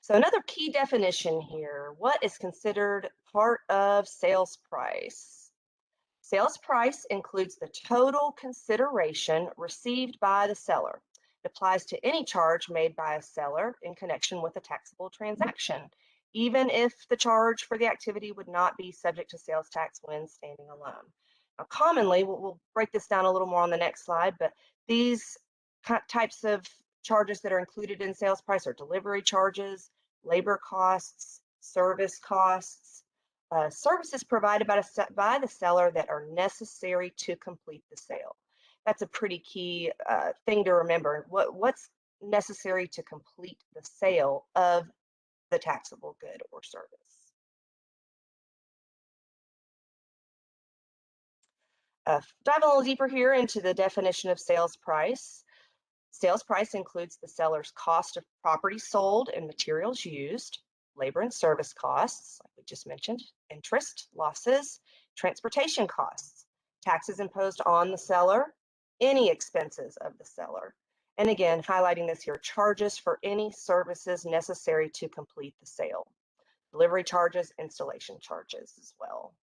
So another key definition here, what is considered part of sales price? Sales price includes the total consideration received by the seller. It applies to any charge made by a seller in connection with a taxable transaction, even if the charge for the activity would not be subject to sales tax when standing alone. Now, commonly, we'll break this down a little more on the next slide, but these types of charges that are included in sales price are delivery charges, labor costs, service costs, services provided by the seller that are necessary to complete the sale. That's a pretty key thing to remember. What's necessary to complete the sale of the taxable good or service? Dive a little deeper here into the definition of sales price. Sales price includes the seller's cost of property sold and materials used, labor and service costs, like we just mentioned, interest, losses, transportation costs, taxes imposed on the seller, any expenses of the seller. And again, highlighting this here, charges for any services necessary to complete the sale, delivery charges, installation charges as well.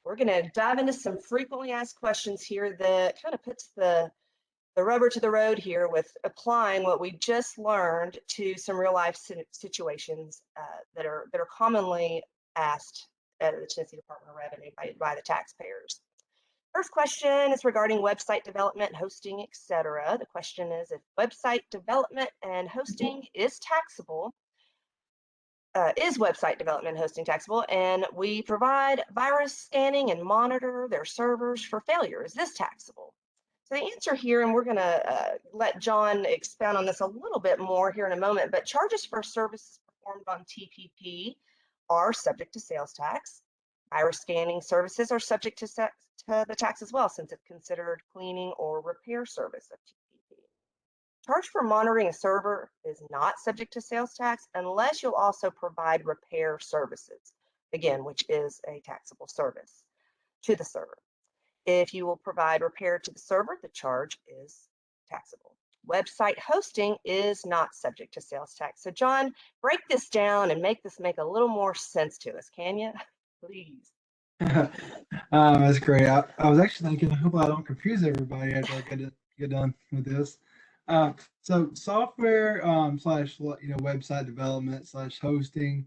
We're going to dive into some frequently asked questions here that kind of puts the rubber to the road here with applying what we just learned to some real life situations that are commonly asked at the Tennessee Department of Revenue by the taxpayers. First question is regarding website development, hosting, etc. The question is, if website development and hosting is taxable, is website development and hosting taxable, and we provide virus scanning and monitor their servers for failure, is this taxable? So the answer here, and we're going to let John expound on this a little bit more here in a moment, but charges for services performed on TPP are subject to sales tax. Virus scanning services are subject to the tax as well, since it's considered cleaning or repair service of TPP. Charge for monitoring a server is not subject to sales tax unless you'll also provide repair services, again, which is a taxable service to the server. If you will provide repair to the server, the charge is taxable. Website hosting is not subject to sales tax. So John, break this down and make this make a little more sense to us, can you? Please. That's great. I was actually thinking, I hope I don't confuse everybody after I get done with this. So software slash website development slash hosting,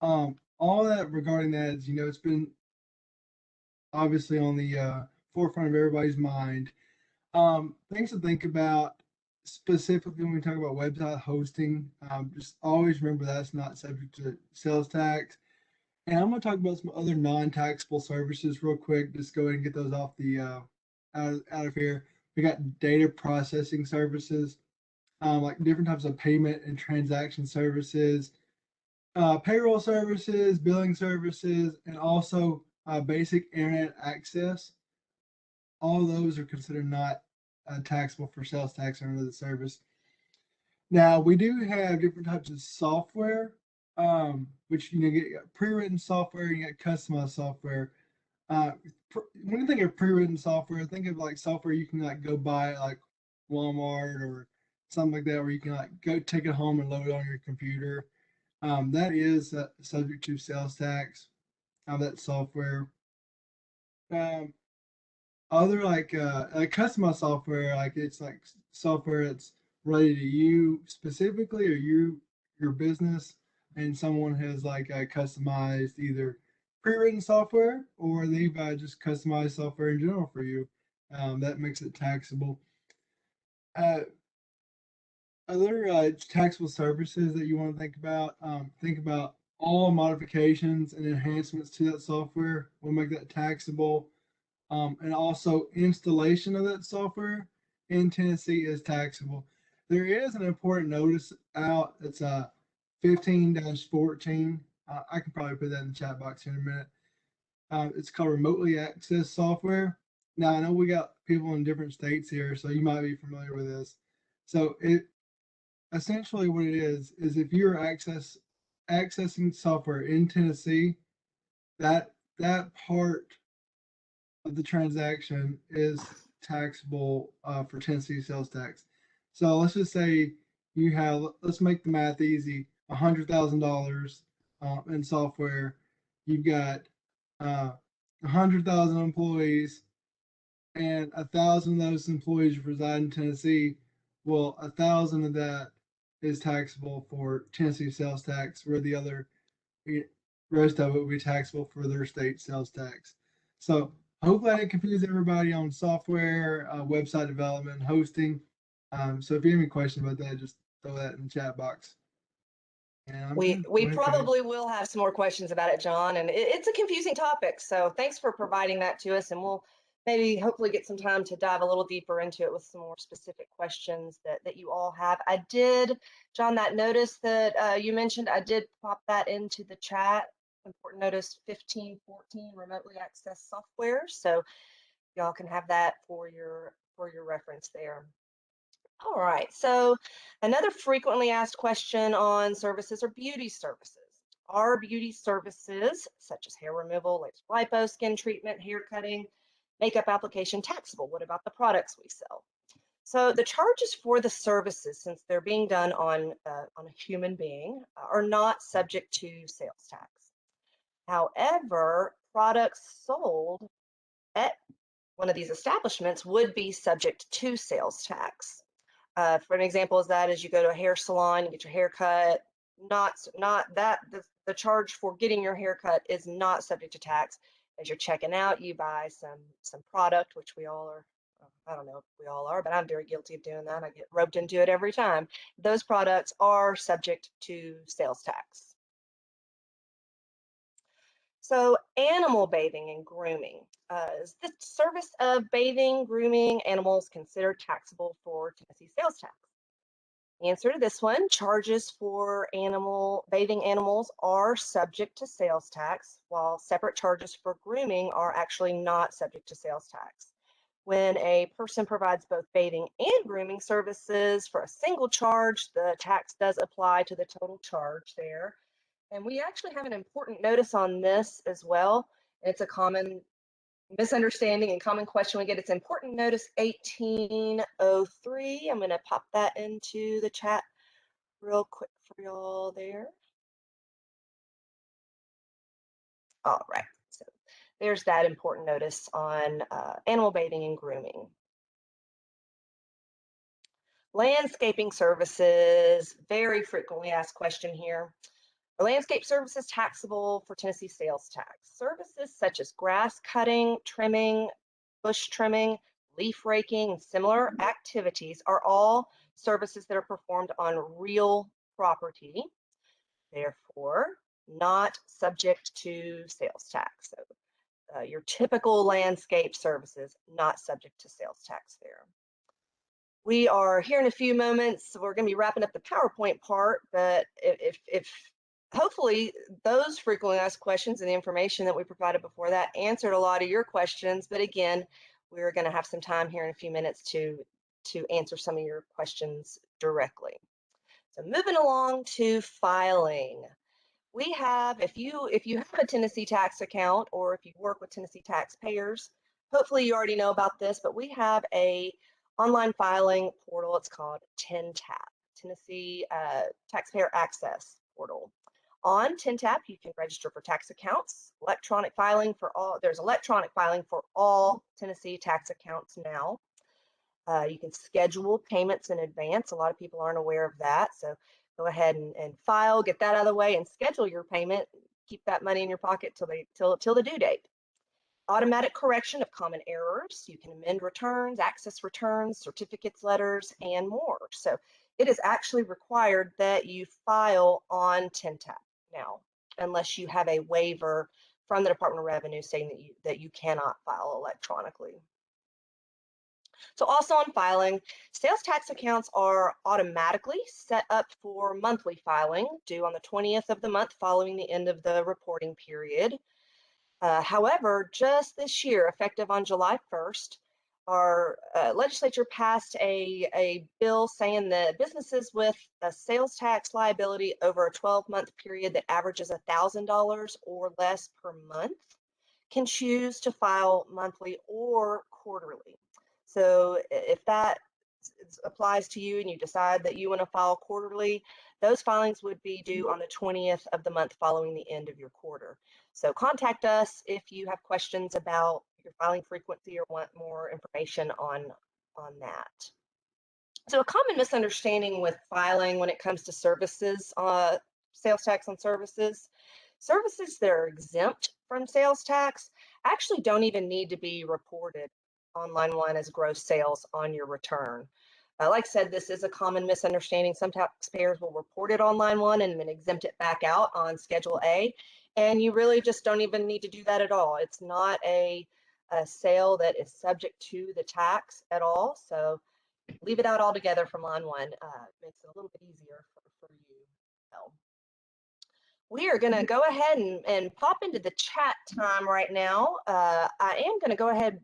all that regarding that is it's been obviously on the forefront of everybody's mind. Things to think about specifically when we talk about website hosting. Just always remember that's not subject to sales tax. And I'm going to talk about some other non-taxable services real quick. Just go ahead and get those off the out of here. We got data processing services, like different types of payment and transaction services, payroll services, billing services, and also basic internet access. All those are considered not taxable for sales tax under the service. Now, we do have different types of software, which you get pre-written software, you get customized software. When you think of pre-written software, think of like software you can like go buy at like Walmart or something like that, where you can like go take it home and load it on your computer. That is subject to sales tax of that software. Other like customized software, like it's like software that's related to you specifically or your business, and someone has like customized either pre-written software or they've just customized software in general for you. That makes it taxable. Other taxable services that you want to think about all modifications and enhancements to that software will make that taxable. And also installation of that software in Tennessee is taxable. There is an important notice out. It's 15-14. I can probably put that in the chat box here in a minute. It's called remotely accessed software. Now, I know we got people in different states here, so you might be familiar with this. So it essentially what it is if you're accessing software in Tennessee, that part of the transaction is taxable for Tennessee sales tax. So let's just say you have, let's make the math easy, $100,000 in software. You've got 100,000 employees, and 1,000 of those employees reside in Tennessee. Well, 1,000 of that is taxable for Tennessee sales tax, where the other rest of it will be taxable for their state sales tax. So hopefully I didn't confuse everybody on software, website development, hosting. So if you have any questions about that, just throw that in the chat box. And I'm We done. Go we ahead, Kate. probably will have some more questions about it, John, and it's a confusing topic. So thanks for providing that to us, and we'll maybe hopefully get some time to dive a little deeper into it with some more specific questions that you all have. I did, John, that notice that you mentioned, I did pop that into the chat. Important notice 1514 remotely accessed software. So y'all can have that for your reference there. All right, so another frequently asked question on services are beauty services. Are beauty services such as hair removal, lipo, skin treatment, hair cutting, makeup application taxable? What about the products we sell? So the charges for the services, since they're being done on a human being, are not subject to sales tax. However, products sold at one of these establishments would be subject to sales tax. For an example is that as you go to a hair salon, you get your hair cut, not that the charge for getting your hair cut is not subject to tax. As you're checking out, you buy some product, which we all are. I don't know if we all are, but I'm very guilty of doing that. I get roped into it every time. Those products are subject to sales tax. So animal bathing and grooming. Is the service of bathing, grooming animals considered taxable for Tennessee sales tax? Answer to this one, charges for bathing animals are subject to sales tax, while separate charges for grooming are actually not subject to sales tax. When a person provides both bathing and grooming services for a single charge, the tax does apply to the total charge there. And we actually have an important notice on this as well. It's a common misunderstanding and common question we get. It's important notice 1803. I'm going to pop that into the chat real quick for y'all there. All right, so there's that important notice on animal bathing and grooming. Landscaping services, very frequently asked question here. Are landscape services taxable for Tennessee sales tax? Services such as grass cutting, trimming, bush trimming, leaf raking, and similar activities are all services that are performed on real property, therefore not subject to sales tax. So your typical landscape services, not subject to sales tax there. We are here in a few moments. We're going to be wrapping up the PowerPoint part, but if hopefully those frequently asked questions and the information that we provided before that answered a lot of your questions. But again, we're going to have some time here in a few minutes to answer some of your questions directly. So moving along to filing. We have, if you have a Tennessee tax account or if you work with Tennessee taxpayers, hopefully you already know about this, but we have a online filing portal. It's called TNTAP, Tennessee Taxpayer Access Portal. On TNTAP, you can register for tax accounts, electronic filing for all. There's electronic filing for all Tennessee tax accounts now. You can schedule payments in advance. A lot of people aren't aware of that. So go ahead and file, get that out of the way, and schedule your payment. Keep that money in your pocket till the due date. Automatic correction of common errors. You can amend returns, access returns, certificates, letters, and more. So it is actually required that you file on TNTAP now, unless you have a waiver from the Department of Revenue saying that you cannot file electronically. So also on filing, sales tax accounts are automatically set up for monthly filing due on the 20th of the month following the end of the reporting period. However, just this year, effective on July 1st, our legislature passed a bill saying that businesses with a sales tax liability over a 12-month period that averages $1,000 or less per month can choose to file monthly or quarterly. So if that applies to you and you decide that you want to file quarterly, those filings would be due on the 20th of the month following the end of your quarter. So contact us if you have questions about your filing frequency or want more information on that. So a common misunderstanding with filing when it comes to services, sales tax on services that are exempt from sales tax actually don't even need to be reported on line one as gross sales on your return. Like I said, this is a common misunderstanding. Some taxpayers will report it on line one and then exempt it back out on Schedule A, and you really just don't even need to do that at all. It's not a sale that is subject to the tax at all, so leave it out altogether from line one. Makes it a little bit easier for you. So we are going to go ahead and pop into the chat time right now. I am going to go ahead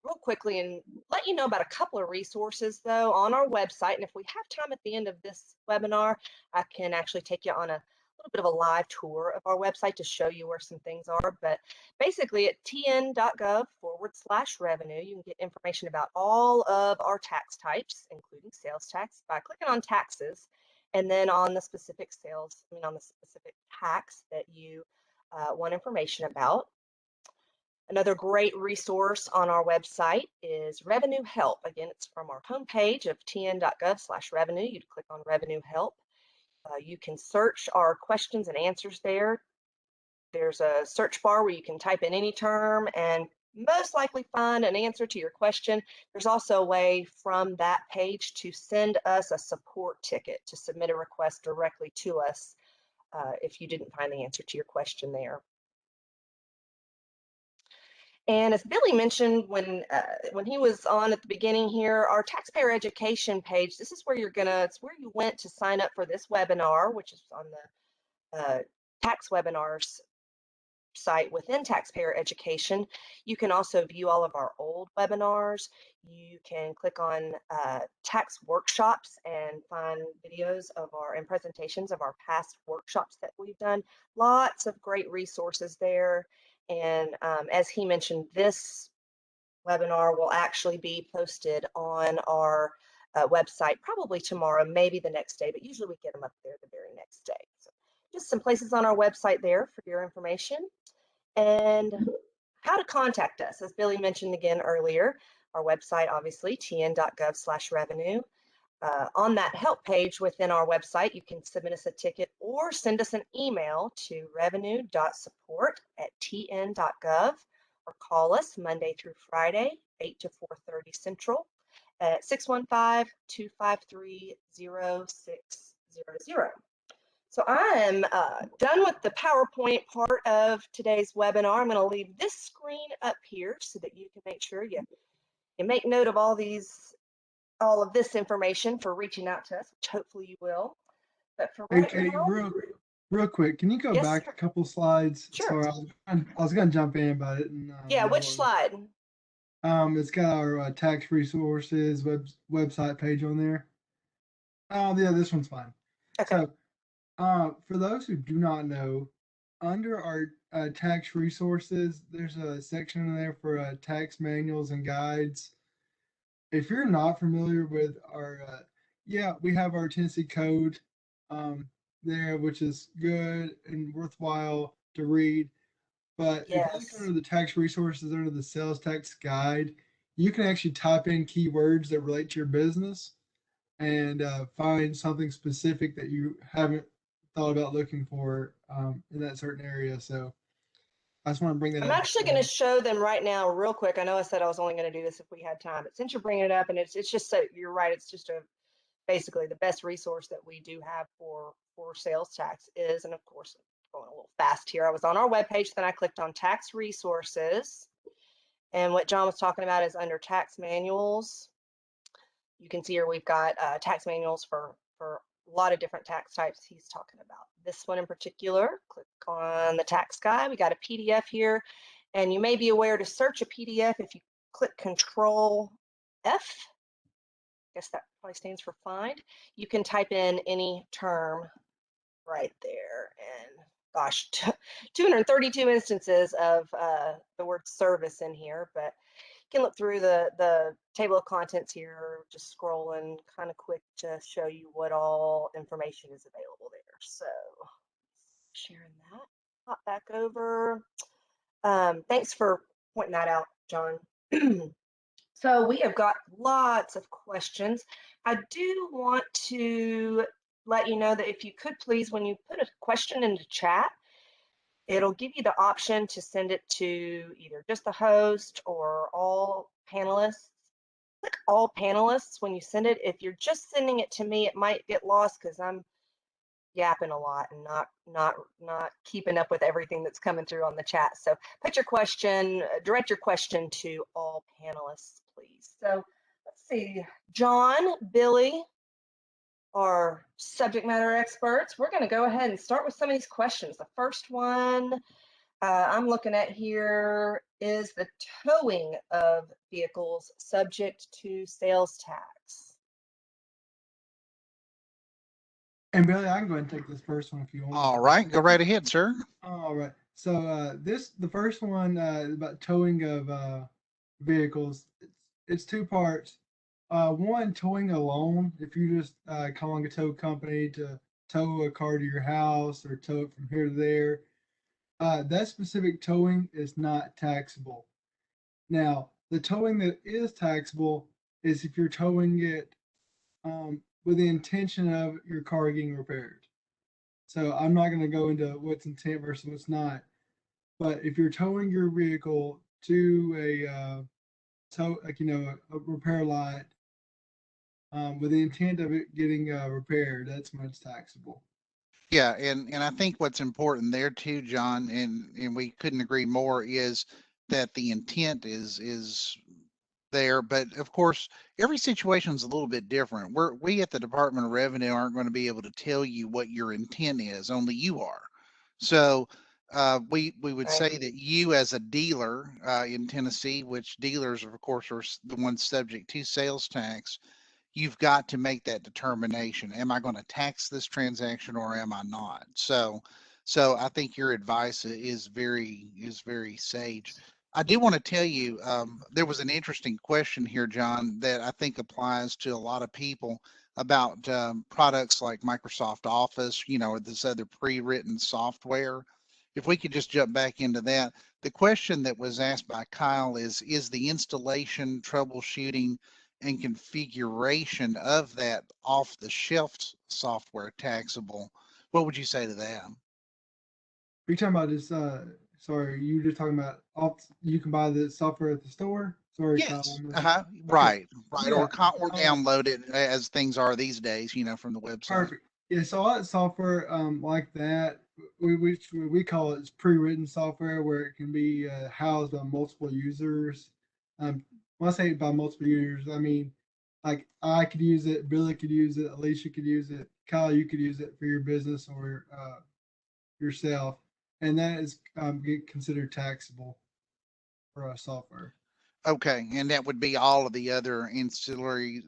real quickly and let you know about a couple of resources though on our website. And if we have time at the end of this webinar, I can actually take you on a little bit of a live tour of our website to show you where some things are. But basically at tn.gov/revenue, you can get information about all of our tax types, including sales tax, by clicking on taxes, and then on the specific on the specific tax that you want information about. Another great resource on our website is Revenue Help. Again, it's from our homepage of tn.gov/revenue. You'd click on Revenue Help. You can search our questions and answers there. There's a search bar where you can type in any term and most likely find an answer to your question. There's also a way from that page to send us a support ticket to submit a request directly to us if you didn't find the answer to your question there. And as Billy mentioned when he was on at the beginning here, our taxpayer education page, this is where it's where you went to sign up for this webinar, which is on the tax webinars site within taxpayer education. You can also view all of our old webinars. You can click on tax workshops and find videos and presentations of our past workshops that we've done. Lots of great resources there. And as he mentioned, this webinar will actually be posted on our website probably tomorrow, maybe the next day, but usually we get them up there the very next day. So just some places on our website there for your information. And how to contact us, as Billy mentioned again earlier, our website, obviously, tn.gov/revenue. On that help page within our website, you can submit us a ticket or send us an email to revenue.support@tn.gov, or call us Monday through Friday, 8 to 4:30 Central at 615-253-0600. So I am done with the PowerPoint part of today's webinar. I'm going to leave this screen up here so that you can make sure you make note of all of this information for reaching out to us, which hopefully you will. But for right Okay, now, real quick, can you go yes, back sir. a couple slides? Sure. Sorry, I was going to jump in, but I didn't. Yeah, which slide? It's got our tax resources website page on there. Oh, yeah, this one's fine. Okay. So, for those who do not know, under our tax resources, there's a section in there for tax manuals and guides. If you're not familiar with our, we have our Tennessee code there, which is good and worthwhile to read. But if you look Yes. under the tax resources, under the sales tax guide, you can actually type in keywords that relate to your business and find something specific that you haven't thought about looking for in that certain area. So I just want to bring that I'm up. actually going to show them right now real quick. I know I said I was only going to do this if we had time, but since you're bringing it up, and it's just so you're right, it's just basically the best resource that we do have for sales tax is, and of course, going a little fast here, I was on our webpage, then I clicked on tax resources, and what John was talking about is under tax manuals. You can see here we've got tax manuals for a lot of different tax types he's talking about. This one in particular, click on the tax guide. We got a PDF here, and you may be aware to search a PDF if you click Control F. I guess that probably stands for find. You can type in any term right there, and gosh, 232 instances of the word service in here, but can look through the table of contents here, just scrolling kind of quick to show you what all information is available there. So sharing that, hop back over. Thanks for pointing that out, John. So we have got lots of questions. I do want to let you know that if you could please, when you put a question into chat, it'll give you the option to send it to either just the host or all panelists. Click all panelists when you send it. If you're just sending it to me, it might get lost because I'm yapping a lot and not keeping up with everything that's coming through on the chat. So put your question, direct your question to all panelists, please. So let's see, John, Billy, our subject matter experts, we're going to go ahead and start with some of these questions. The first one I'm looking at here is the towing of vehicles subject to sales tax. And Billy, I can go ahead and take this first one if you want. All right, go right ahead, sir. All right. So the first one is about towing of vehicles. It's two parts. One, towing alone. If you just calling a tow company to tow a car to your house or tow it from here to there, that specific towing is not taxable. Now, the towing that is taxable is if you're towing it with the intention of your car getting repaired. So I'm not going to go into what's intent versus what's not. But if you're towing your vehicle to a a repair lot with the intent of it getting repaired, that's when it's taxable. Yeah, and I think what's important there too, John, and we couldn't agree more, is that the intent is there, but of course every situation is a little bit different. We at the Department of Revenue aren't going to be able to tell you what your intent is, only you are. So we would Right. say that you as a dealer in Tennessee, which dealers of course are the ones subject to sales tax, you've got to make that determination. Am I going to tax this transaction or am I not? So I think your advice is very sage. I do want to tell you, there was an interesting question here, John, that I think applies to a lot of people about products like Microsoft Office, or this other pre-written software. If we could just jump back into that, the question that was asked by Kyle is the installation, troubleshooting, and configuration of that off-the-shelf software taxable? What would you say to that? You're talking about this. Sorry, you just talking about you can buy the software at the store. Sorry, Kyle. Yes. Okay. Right. Yeah. Or download it as things are these days, from the website. Perfect. Yeah. So all that software like that, we call it pre-written software, where it can be housed by multiple users. When I say by multiple users, I mean like I could use it, Billy could use it, Alicia could use it, Kyle, you could use it for your business or yourself, and that is considered taxable for software. Okay, and that would be all of the other ancillary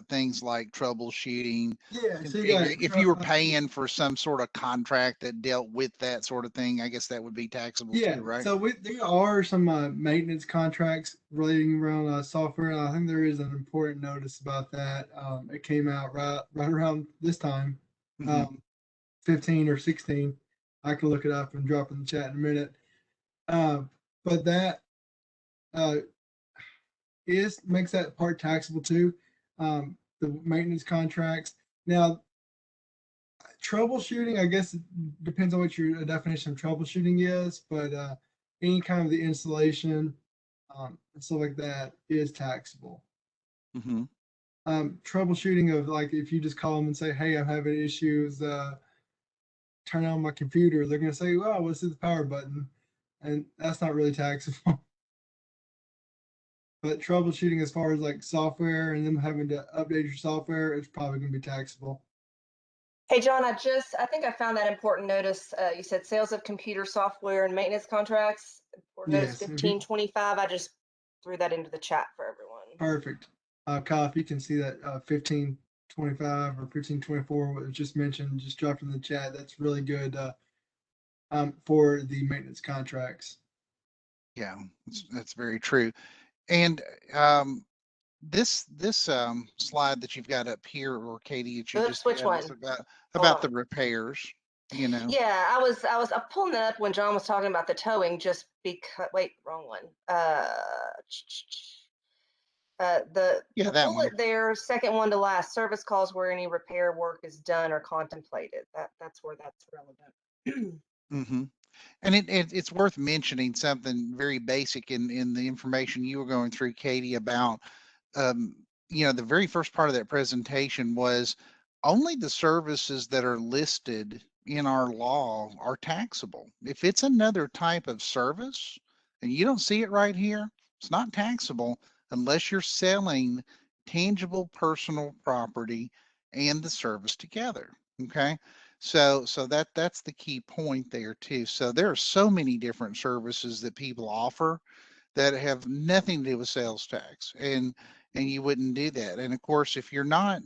things like troubleshooting. Yeah. So you got If you were paying for some sort of contract that dealt with that sort of thing, I guess that would be taxable too, right? So there are some maintenance contracts relating around software. And I think there is an important notice about that. It came out right around this time, Mhm. 15 or 16. I can look it up and drop in the chat in a minute. But that makes that part taxable too. The maintenance contracts. Now, troubleshooting, I guess it depends on what your definition of troubleshooting is, but any kind of the installation and stuff like that is taxable. Mhm. Troubleshooting of like if you just call them and say, "Hey, I'm having issues, turn on my computer," they're going to say, "Well, let's hit the power button," and that's not really taxable. But troubleshooting as far as like software and them having to update your software, it's probably going to be taxable. Hey, John, I think I found that important notice. You said sales of computer software and maintenance contracts, or notice Yes. 1525. I just threw that into the chat for everyone. Perfect. Kyle, if you can see that 1525 or 1524, what was just mentioned, just dropped in the chat. That's really good for the maintenance contracts. Yeah, that's very true. And this slide that you've got up here, or Katie, that you Oops, just which had, is one? Hold about the on. repairs. You know. Yeah, I'm pulling that up when John was talking about the towing, just because, wait, wrong one. Yeah, The that one. bullet there, second one to last, service calls where any repair work is done or contemplated. That's where that's relevant. Hmm. And it's worth mentioning something very basic in the information you were going through, Katie, about um, the very first part of that presentation was only the services that are listed in our law are taxable. If it's another type of service and you don't see it right here, it's not taxable unless you're selling tangible personal property and the service together. Okay. So that's the key point there too. So there are so many different services that people offer that have nothing to do with sales tax, and you wouldn't do that. And of course, if you're not,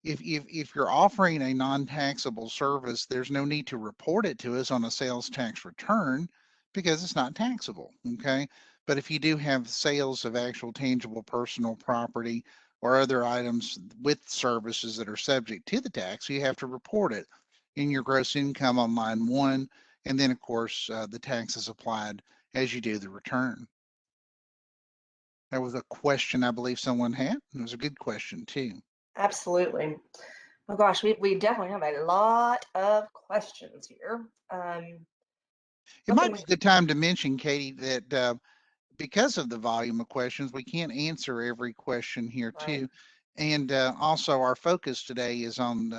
if you're offering a non-taxable service, there's no need to report it to us on a sales tax return because it's not taxable. Okay. But if you do have sales of actual tangible personal property or other items with services that are subject to the tax, you have to report it in your gross income on line one. And then, of course, the tax is applied as you do the return. That was a question I believe someone had. It was a good question too. Absolutely. Oh gosh, we definitely have a lot of questions here. It Hoping might be we, a good time to mention, Katie, that because of the volume of questions, we can't answer every question here right. too. And also our focus today is on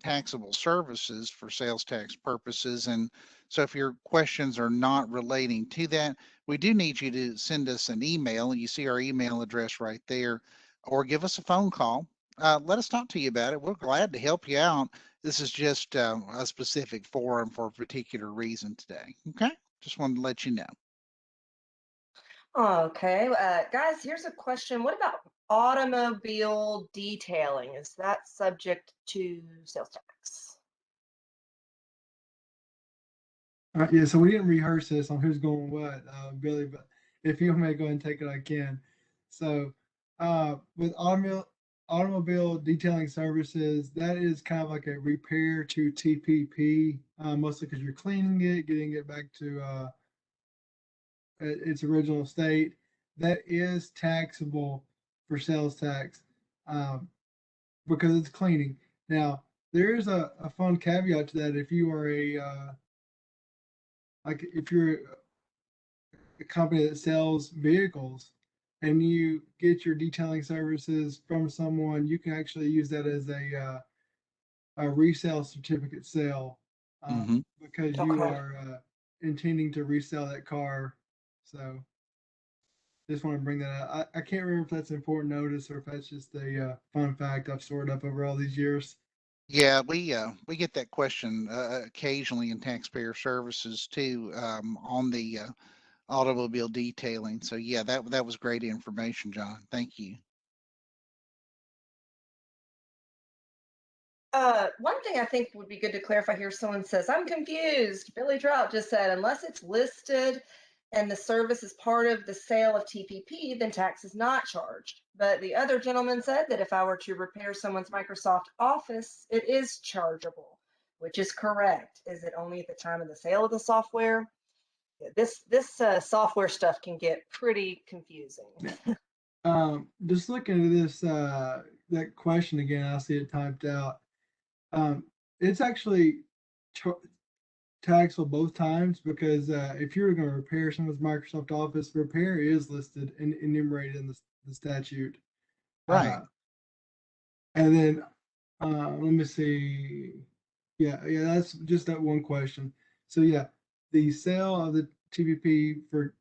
taxable services for sales tax purposes. And so if your questions are not relating to that, we do need you to send us an email. You see our email address right there, or give us a phone call. Let us talk to you about it. We're glad to help you out. This is just a specific forum for a particular reason today. Okay. Just wanted to let you know. Okay, guys, here's a question. What about automobile detailing? Is that subject to sales tax? Yeah, so we didn't rehearse this on who's going what, Billy, but if you want me to go ahead and take it, I can. So, with automobile detailing services, that is kind of like a repair to TPP, mostly because you're cleaning it, getting it back to its original state. That is taxable for sales tax, um, because it's cleaning. Now, there is a fun caveat to that. If you are if you're a company that sells vehicles and you get your detailing services from someone, you can actually use that as a resale certificate sale, Hmm. because you Okay. are intending to resell that car. So just want to bring that up. I can't remember if that's important notice or if that's just a fun fact I've stored up over all these years. Yeah, we get that question occasionally in taxpayer services too, on the automobile detailing. So yeah, that was great information, John. Thank you. One thing I think would be good to clarify here, someone says, I'm confused. Billy Trout just said, unless it's listed and the service is part of the sale of TPP, then tax is not charged. But the other gentleman said that if I were to repair someone's Microsoft Office, it is chargeable, which is correct. Is it only at the time of the sale of the software? Yeah, this software stuff can get pretty confusing. Just looking at this that question again, I see it typed out. It's actually taxable both times because if you're going to repair someone's Microsoft Office, repair is listed and enumerated in the statute. Right. Uh, and then let me see. Yeah, that's just that one question. So yeah, the sale of the TPP for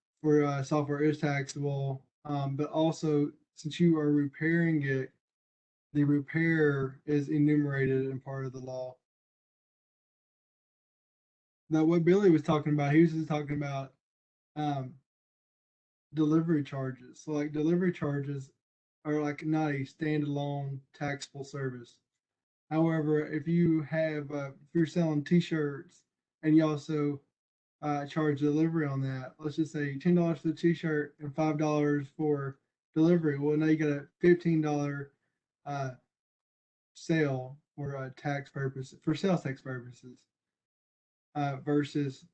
software is taxable, but also since you are repairing it, the repair is enumerated in part of the law. Now, what Billy was talking about, he was just talking about um, delivery charges. So, like, delivery charges are like not a standalone taxable service. However, if you're selling T-shirts and you also charge delivery on that, let's just say $10 for the T-shirt and $5 for delivery. Well, now you got a $15 sale for tax purpose for sales tax purposes versus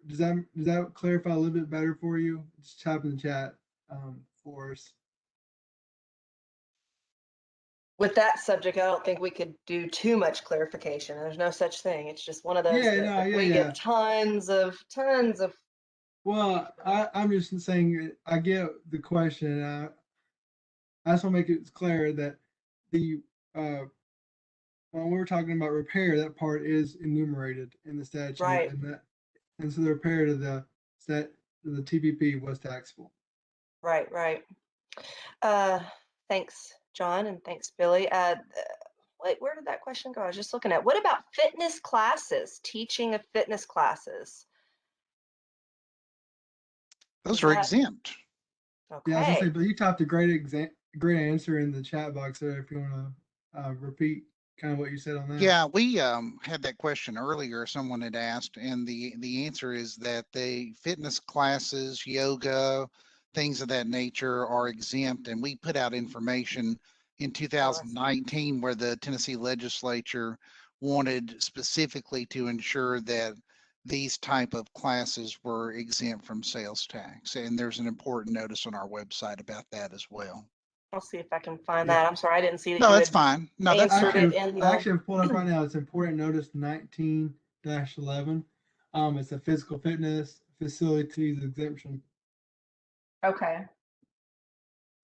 does that clarify a little bit better for you? Just type in the chat for us. With that subject, I don't think we could do too much clarification. There's no such thing. It's just one of those Yeah, that no, yeah, we yeah. get tons of. Well, I'm just saying I get the question. I just want to make it clear that the when we're talking about repair, that part is enumerated in the statute, Right. and so the repair to the TPP was taxable. Right. Thanks, John, and thanks, Billy. Wait, where did that question go? I was just looking at. What about fitness classes? Teaching of fitness classes. Those are exempt. Yeah, I was gonna say, Okay. but you typed a great answer in the chat box there. If you want to repeat kind of what you said on that. Yeah, we had that question earlier. Someone had asked, and the answer is that the fitness classes, yoga, things of that nature are exempt. And we put out information in 2019 where the Tennessee legislature wanted specifically to ensure that these type of classes were exempt from sales tax. And there's an important notice on our website about that as well. I'll see if I can find Yeah. that. I'm sorry, I didn't see that No, you that's had fine. No, that's answered fine. it in the. I actually have pulled up right now. It's important notice 19-11. It's a physical fitness facilities exemption. Okay.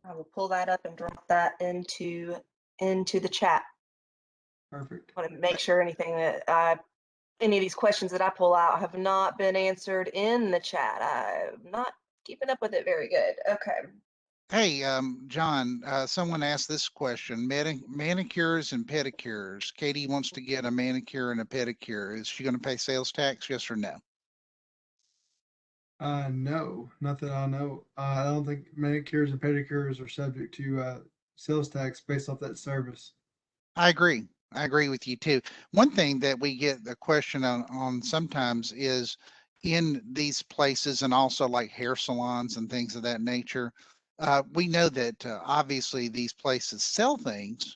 I will pull that up and drop that into the chat. Perfect. I want to make sure anything that any of these questions that I pull out have not been answered in the chat. I'm not keeping up with it very good. Okay. Hey, John, someone asked this question, manicures and pedicures. Katie wants to get a manicure and a pedicure. Is she going to pay sales tax? Yes or no? No, not that I know. I don't think manicures and pedicures are subject to sales tax based off that service. I agree. I agree with you too. One thing that we get a question on sometimes is in these places and also like hair salons and things of that nature. We know that obviously these places sell things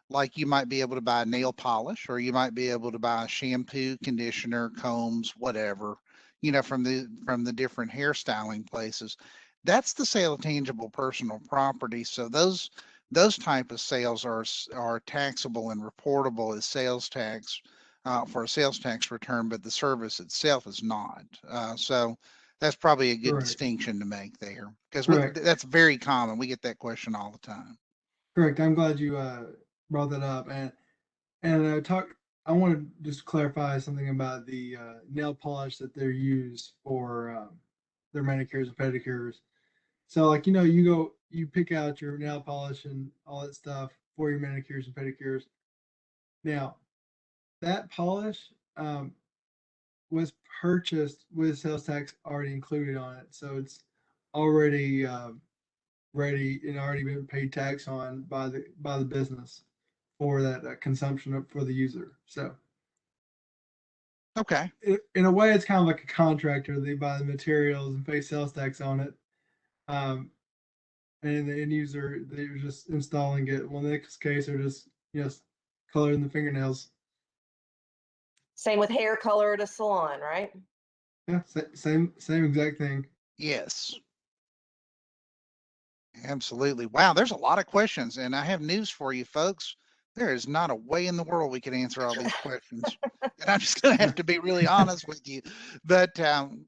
like you might be able to buy nail polish or you might be able to buy shampoo, conditioner, combs, whatever, from the different hairstyling places. That's the sale of tangible personal property. So those type of sales are taxable and reportable as sales tax for a sales tax return, but the service itself is not. So that's probably a good Correct. distinction to make there because Correct. that's very common. We get that question all the time. Correct. I'm glad you brought that up. And I want to just clarify something about the nail polish that they're used for their manicures and pedicures. So, like, you pick out your nail polish and all that stuff for your manicures and pedicures. Now, that polish was purchased with sales tax already included on it, so it's already ready and already been paid tax on by the business for that consumption for the user. So, Okay. in a way, it's kind of like a contractor. They buy the materials and pay sales tax on it. And the end user, they're just installing it. Well, in this case, they're just coloring the fingernails. Same with hair color at a salon, right? Yeah, same exact thing. Yes. Absolutely. Wow, there's a lot of questions, and I have news for you, folks. There is not a way in the world we can answer all these questions. And I'm just going to have to be really honest with you. But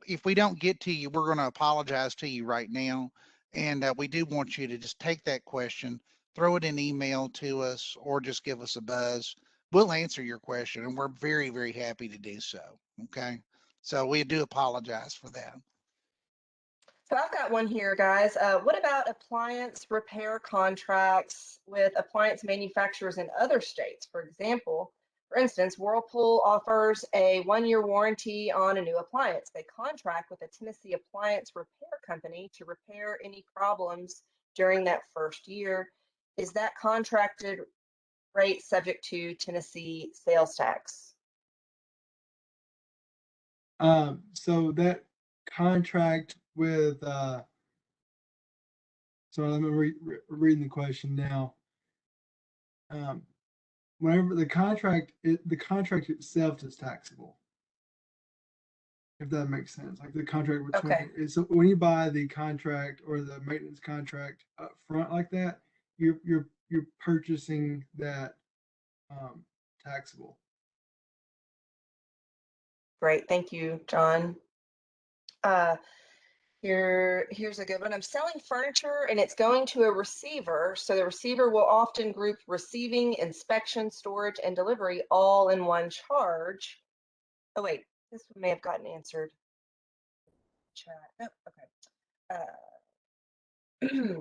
if we don't get to you, we're going to apologize to you right now. And we do want you to just take that question, throw it in email to us, or just give us a buzz. We'll answer your question, and we're very, very happy to do so. Okay. So we do apologize for that. So I've got one here, guys. What about appliance repair contracts with appliance manufacturers in other states? For instance, Whirlpool offers a 1-year warranty on a new appliance. They contract with a Tennessee appliance repair company to repair any problems during that first year. Is that contracted rate subject to Tennessee sales tax? So that contract with So let me reading the question now. Whenever the contract itself is taxable, if that makes sense. Like the contract Okay. between, so when you buy the contract or the maintenance contract up front like that, you're purchasing that taxable. Great. Thank you, John. Uh, here's a good one. I'm selling furniture and it's going to a receiver. So the receiver will often group receiving, inspection, storage, and delivery all in one charge. Oh, wait, this one may have gotten answered. Chat. Nope. Okay.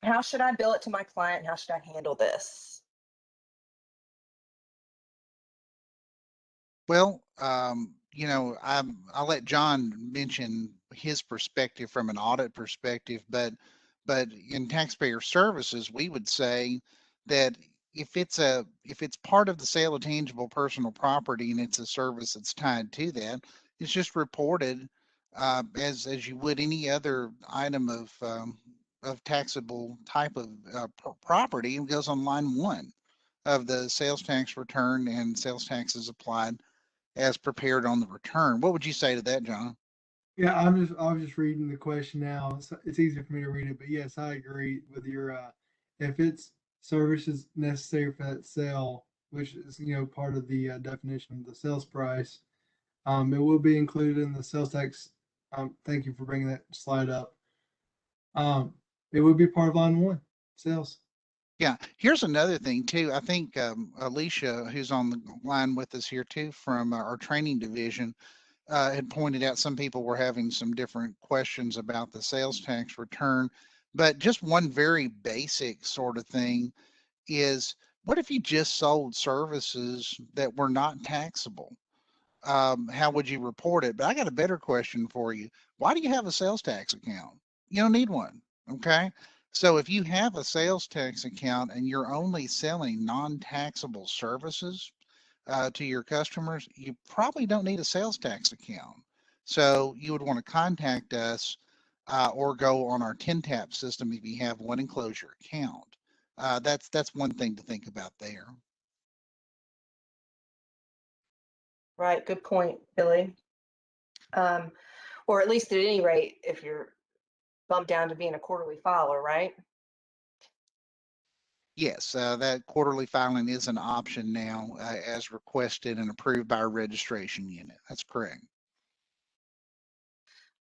How should I bill it to my client? How should I handle this? Well, I'll let John mention his perspective from an audit perspective, but in taxpayer services, we would say that if it's part of the sale of tangible personal property and it's a service that's tied to that, it's just reported as you would any other item of taxable type of property. It goes on line one of the sales tax return, and sales taxes applied as prepared on the return. What would you say to that, John? Yeah, I was just reading the question now. It's easier for me to read it, but yes, I agree with your if it's services necessary for that sale, which is part of the definition of the sales price, it will be included in the sales tax. Thank you for bringing that slide up. It would be part of line one, sales. Yeah, here's another thing too. I think Alicia, who's on the line with us here too from our training division, had pointed out some people were having some different questions about the sales tax return. But just one very basic sort of thing is, what if you just sold services that were not taxable? How would you report it? But I got a better question for you. Why do you have a sales tax account? You don't need one. Okay. So if you have a sales tax account and you're only selling non-taxable services to your customers, you probably don't need a sales tax account. So you would want to contact us or go on our 10-tap system if you have one, and close your account. That's one thing to think about there. Right. Good point, Billy. Or at least at any rate, if you're bumped down to being a quarterly filer, right? Yes, that quarterly filing is an option now as requested and approved by our registration unit. That's correct.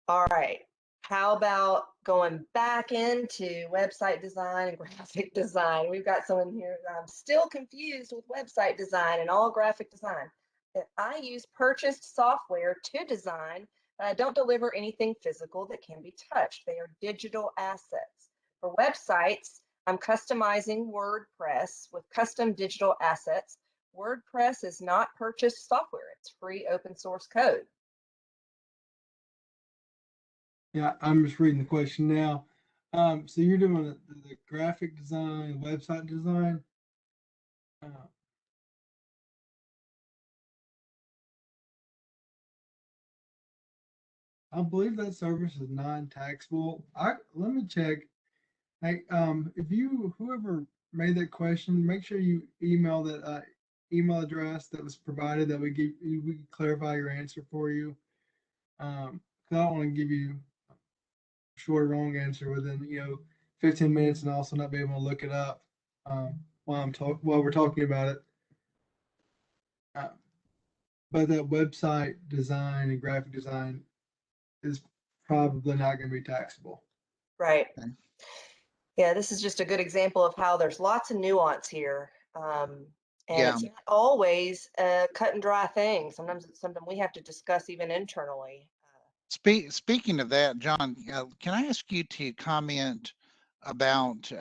All right. How about going back into website design and graphic design? We've got someone here. I'm still confused with website design and all graphic design. I use purchased software to design, but I don't deliver anything physical that can be touched. They are digital assets. For websites, I'm customizing WordPress with custom digital assets. WordPress is not purchased software. It's free open source code. Yeah, I'm just reading the question now. So you're doing the graphic design, website design. Uh, I believe that service is non-taxable. Let me check. Hey, if whoever made that question, make sure you email that email address that was provided that we can clarify your answer for you. 'Cause I don't want to give you a short or wrong answer within 15 minutes and also not be able to look it up while we're talking about it. Uh, but that website design and graphic design is probably not going to be taxable. Right. Okay. Yeah, this is just a good example of how there's lots of nuance here. And Yeah. it's not always a cut and dry thing. Sometimes it's something we have to discuss even internally. Speaking of that, John, can I ask you to comment about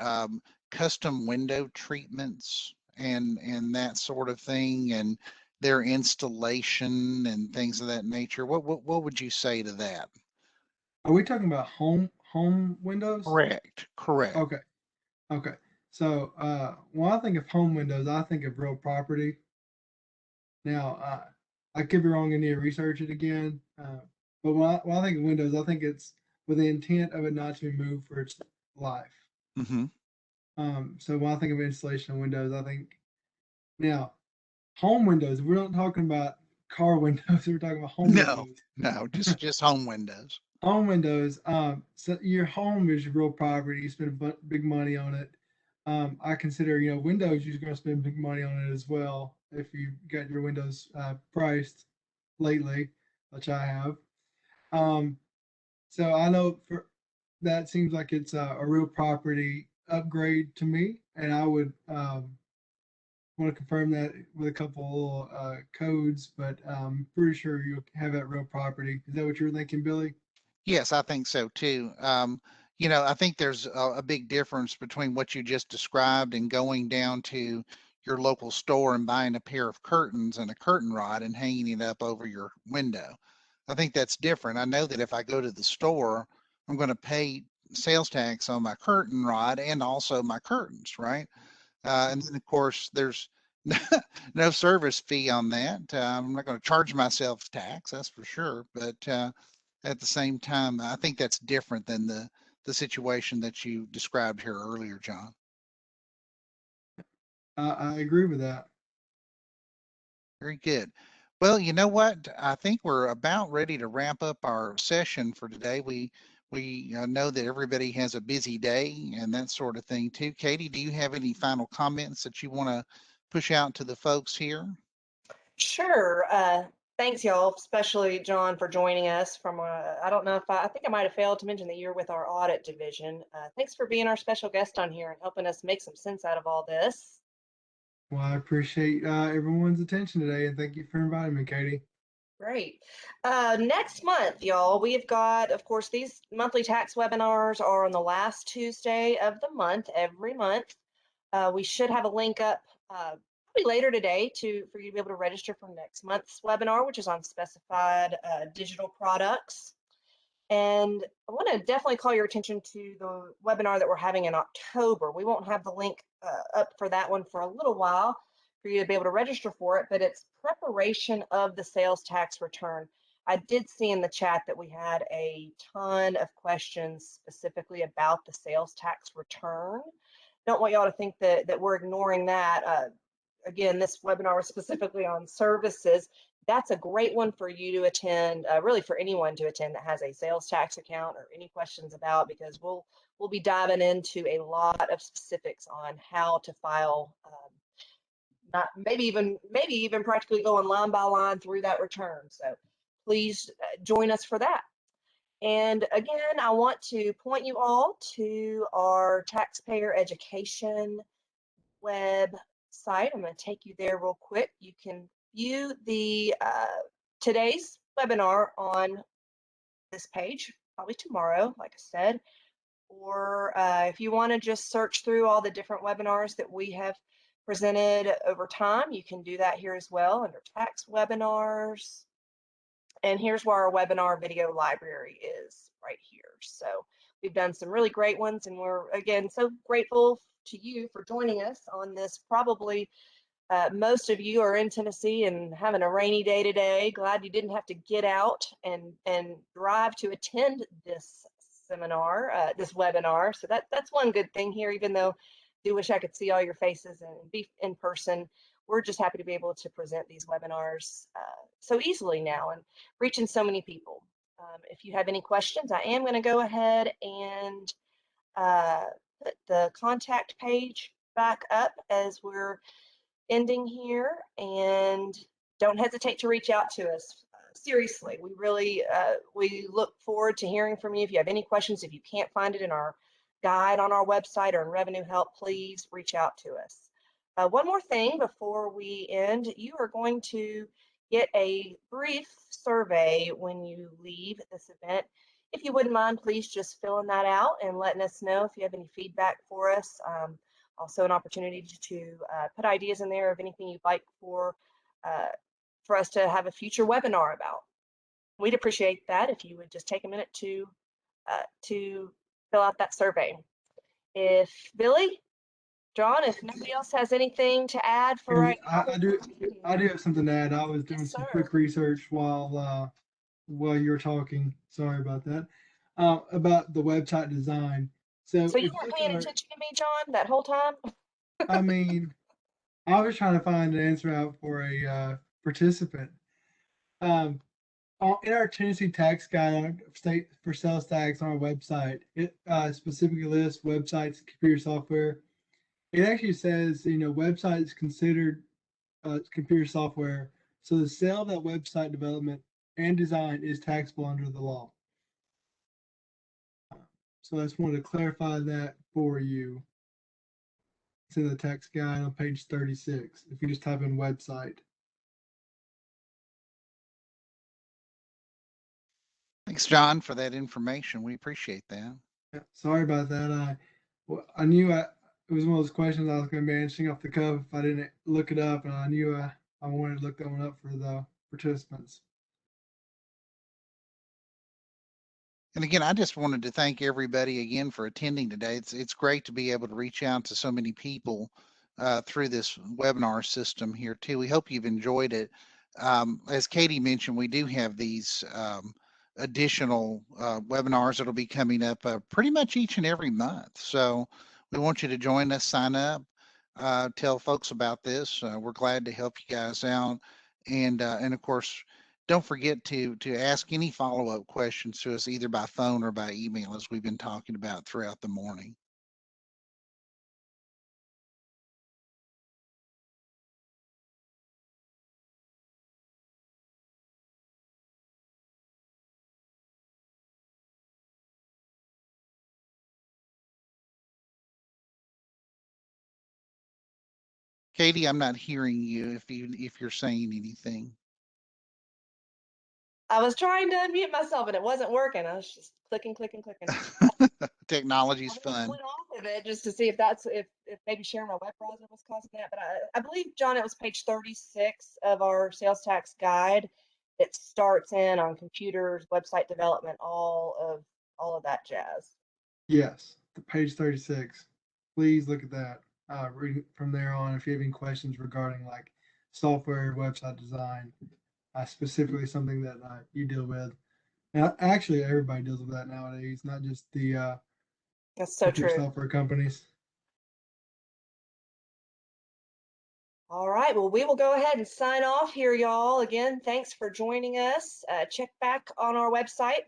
custom window treatments and that sort of thing, and their installation and things of that nature? What would you say to that? Are we talking about home windows? Correct. Correct. Okay. Okay. So when I think of home windows, I think of real property. Now, I could be wrong and need to research it again. But when I think of windows, I think it's with the intent of it not to be moved for its life. Hmm. So when I think of installation of windows, I think now home windows. We're not talking about car windows. We're talking about home No, windows. no, just home windows. Home windows. So your home is your real property. You spend big money on it. I consider, windows. You're going to spend big money on it as well if you got your windows priced lately, which I have. Um, so I know for that seems like it's a real property upgrade to me, and I would want to confirm that with a couple codes, but I'm pretty sure you'll have that real property. Is that what you were thinking, Billy? Yes, I think so too. I think there's a big difference between what you just described and going down to your local store and buying a pair of curtains and a curtain rod and hanging it up over your window. I think that's different. I know that if I go to the store, I'm going to pay sales tax on my curtain rod and also my curtains, right? And then, of course, there's no service fee on that. I'm not going to charge myself tax, that's for sure. But at the same time, I think that's different than the situation that you described here earlier, John. I agree with that. Very good. Well, you know what? I think we're about ready to wrap up our session for today. We know that everybody has a busy day and that sort of thing too. Katie, do you have any final comments that you want to push out to the folks here? Sure. Thanks, y'all, especially John, for joining us from, I don't know if I think I might have failed to mention that you're with our audit division. Thanks for being our special guest on here and helping us make some sense out of all this. Well, I appreciate everyone's attention today, and thank you for inviting me, Katie. Great. Next month, y'all, we've got, of course, these monthly tax webinars are on the last Tuesday of the month, every month. We should have a link up probably later today for you to be able to register for next month's webinar, which is on specified digital products. And I want to definitely call your attention to the webinar that we're having in October. We won't have the link up for that one for a little while for you to be able to register for it, but it's preparation of the sales tax return. I did see in the chat that we had a ton of questions specifically about the sales tax return. Don't want y'all to think that we're ignoring that. Again, this webinar was specifically on services. That's a great one for you to attend, really for anyone to attend that has a sales tax account or any questions about, because we'll be diving into a lot of specifics on how to file, not maybe even practically going line by line through that return. So please join us for that. And again, I want to point you all to our taxpayer education website. I'm going to take you there real quick. You can view the today's webinar on this page, probably tomorrow, like I said. Or if you want to just search through all the different webinars that we have presented over time, you can do that here as well under tax webinars. And here's where our webinar video library is right here. So we've done some really great ones, and we're, again, so grateful to you for joining us on this. Probably most of you are in Tennessee and having a rainy day today. Glad you didn't have to get out and drive to attend this seminar, this webinar. So that's one good thing here, even though I do wish I could see all your faces and be in person. We're just happy to be able to present these webinars so easily now and reaching so many people. If you have any questions, I am going to go ahead and put the contact page back up as we're ending here, and don't hesitate to reach out to us. Seriously, we really we look forward to hearing from you. If you have any questions, if you can't find it in our guide on our website or in Revenue Help, please reach out to us. One more thing before we end, you are going to get a brief survey when you leave this event. If you wouldn't mind, please just filling that out and letting us know if you have any feedback for us. Also an opportunity to put ideas in there of anything you'd like for us to have a future webinar about. We'd appreciate that if you would just take a minute to fill out that survey. If Billy, John, if nobody else has anything to add for right now. I do have something to add. I was doing some quick research while you were talking. Sorry about that. About the website design. So So you if you weren't look paying at our, attention to me, John, that whole time? I mean, I was trying to find an answer out for a participant. Um, in our Tennessee tax guide on state for sales tax on our website, it specifically lists websites, computer software. It actually says, website is considered computer software. So the sale of that website development and design is taxable under the law. So I just wanted to clarify that for you. It's in the tax guide on page 36. If you just type in website. Thanks, John, for that information. We appreciate that. Yeah, sorry about that. I knew it was one of those questions I was going to be answering off the cuff if I didn't look it up, and I knew I wanted to look that one up for the participants. And again, I just wanted to thank everybody again for attending today. It's great to be able to reach out to so many people through this webinar system here too. We hope you've enjoyed it. As Katie mentioned, we do have these additional webinars that'll be coming up pretty much each and every month. So we want you to join us, sign up, tell folks about this. We're glad to help you guys out, and of course, don't forget to ask any follow-up questions to us either by phone or by email, as we've been talking about throughout the morning. Katie, I'm not hearing you if you're saying anything. I was trying to unmute myself and it wasn't working. I was just clicking. Technology's I fun. went off of it just to see if maybe sharing my web browser was causing that. But I believe, John, it was page 36 of our sales tax guide. It starts in on computers, website development, all of that jazz. Yes, the page 36. Please look at that. Read it from there on if you have any questions regarding like software, website design, specifically something that you deal with. Now, actually, everybody deals with that nowadays, not just the That's so computer true. software companies. All right, well, we will go ahead and sign off here, y'all. Again, thanks for joining us. Check back on our website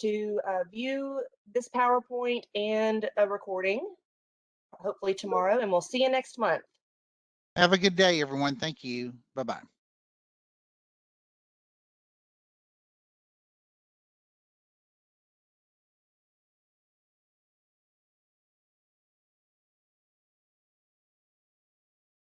to view this PowerPoint and a recording, hopefully tomorrow, and we'll see you next month. Have a good day, everyone. Thank you. Bye-bye.